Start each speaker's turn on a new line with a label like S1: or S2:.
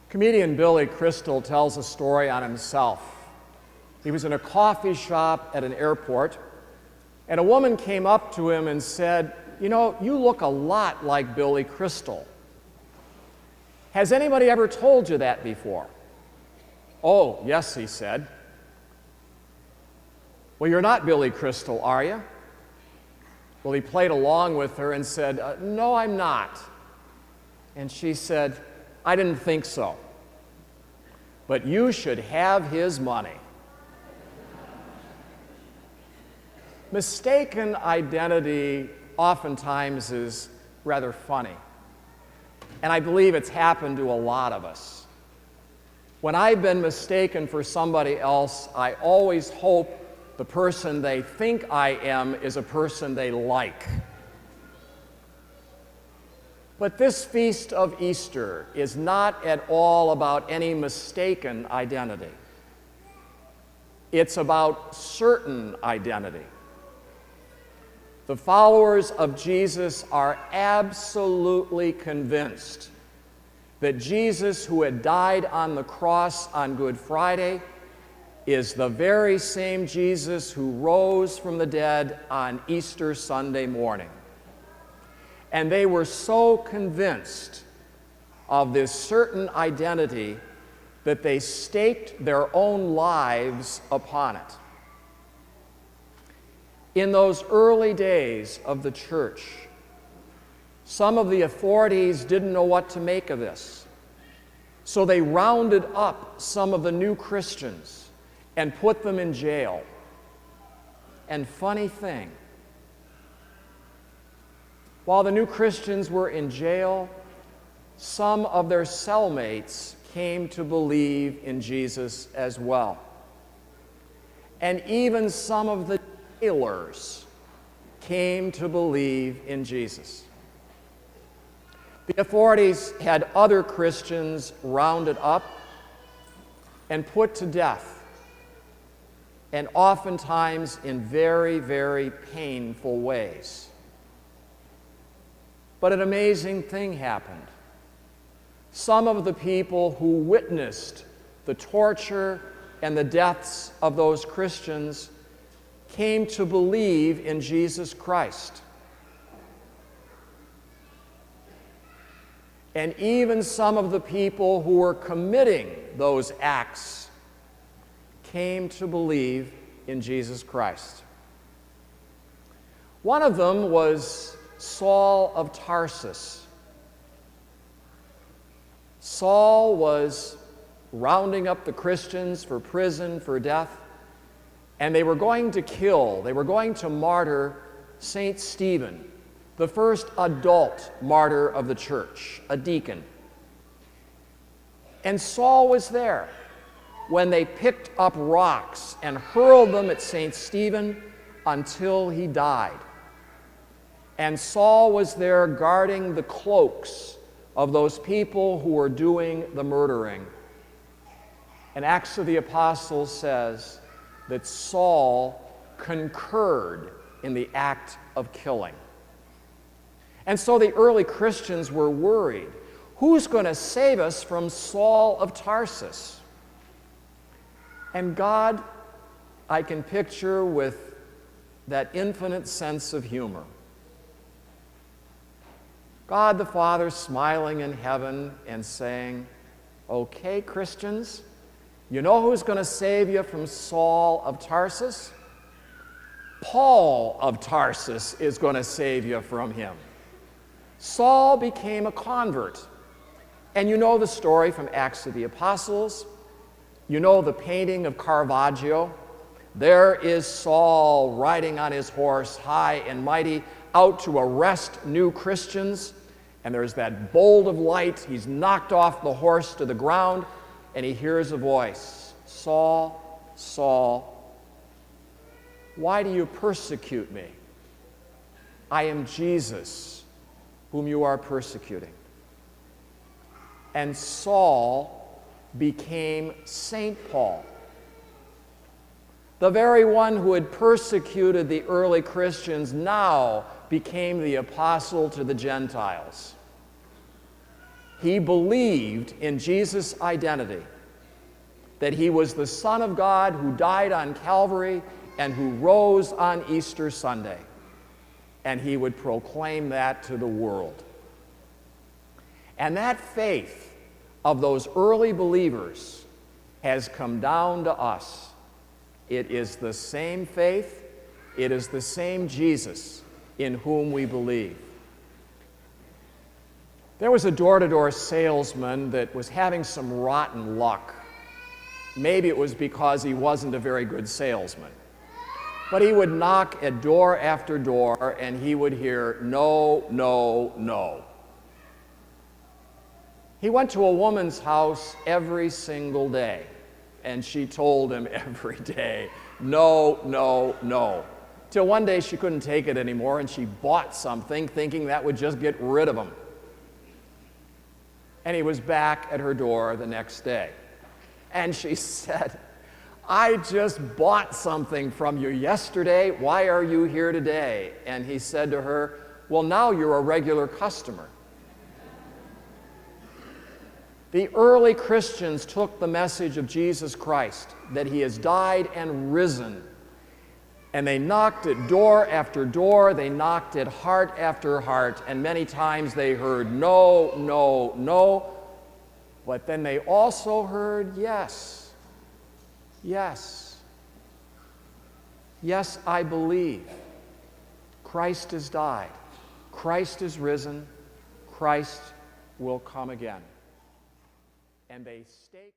S1: Comedian Billy Crystal tells a story on himself. He was in a coffee shop at an airport, and a woman came up to him and said, "You know, you look a lot like Billy Crystal. Has anybody ever told you that before?" "Oh, yes," he said. "Well, you're not Billy Crystal, are you?" Well, he played along with her and said, "No, I'm not." And she said, "I didn't think so. But you should have his money." Mistaken identity oftentimes is rather funny. And I believe it's happened to a lot of us. When I've been mistaken for somebody else, I always hope the person they think I am is a person they like. But this feast of Easter is not at all about any mistaken identity. It's about certain identity. The followers of Jesus are absolutely convinced that Jesus, who had died on the cross on Good Friday, is the very same Jesus who rose from the dead on Easter Sunday morning. And they were so convinced of this certain identity that they staked their own lives upon it. In those early days of the church, some of the authorities didn't know what to make of this. So they rounded up some of the new Christians and put them in jail. And funny thing, while the new Christians were in jail, some of their cellmates came to believe in Jesus as well. And even some of the jailers came to believe in Jesus. The authorities had other Christians rounded up and put to death, and oftentimes in very, very painful ways. But an amazing thing happened. Some of the people who witnessed the torture and the deaths of those Christians came to believe in Jesus Christ. And even some of the people who were committing those acts came to believe in Jesus Christ. One of them was Saul of Tarsus. Saul was rounding up the Christians for prison, for death, and they were going to martyr St. Stephen, the first adult martyr of the church, a deacon. And Saul was there when they picked up rocks and hurled them at St. Stephen until he died. And Saul was there guarding the cloaks of those people who were doing the murdering. And Acts of the Apostles says that Saul concurred in the act of killing. And so the early Christians were worried. Who's going to save us from Saul of Tarsus? And God, I can picture with that infinite sense of humor. God the Father smiling in heaven and saying, "Okay, Christians, you know who's going to save you from Saul of Tarsus? Paul of Tarsus is going to save you from him." Saul became a convert. And you know the story from Acts of the Apostles. You know the painting of Caravaggio. There is Saul riding on his horse, high and mighty, out to arrest new Christians. And there's that bolt of light. He's knocked off the horse to the ground, and he hears a voice, "Saul, Saul, why do you persecute me? I am Jesus, whom you are persecuting." And Saul became St. Paul, the very one who had persecuted the early Christians now became the apostle to the Gentiles. He believed in Jesus' identity, that he was the Son of God who died on Calvary and who rose on Easter Sunday. And he would proclaim that to the world. And that faith of those early believers has come down to us. It is the same faith, it is the same Jesus in whom we believe. There was a door-to-door salesman that was having some rotten luck. Maybe it was because he wasn't a very good salesman. But he would knock at door after door, and he would hear, no, no, no. He went to a woman's house every single day, and she told him every day, no, no, no. Till one day she couldn't take it anymore, and she bought something thinking that would just get rid of him. And he was back at her door the next day. And she said, I just bought something from you yesterday. Why are you here today? And he said to her, well, now you're a regular customer. The early Christians took the message of Jesus Christ, that he has died and risen, and they knocked at door after door, they knocked at heart after heart, and many times they heard no, no, no, but then they also heard yes, yes, yes, I believe. Christ has died, Christ is risen, Christ will come again. And they stake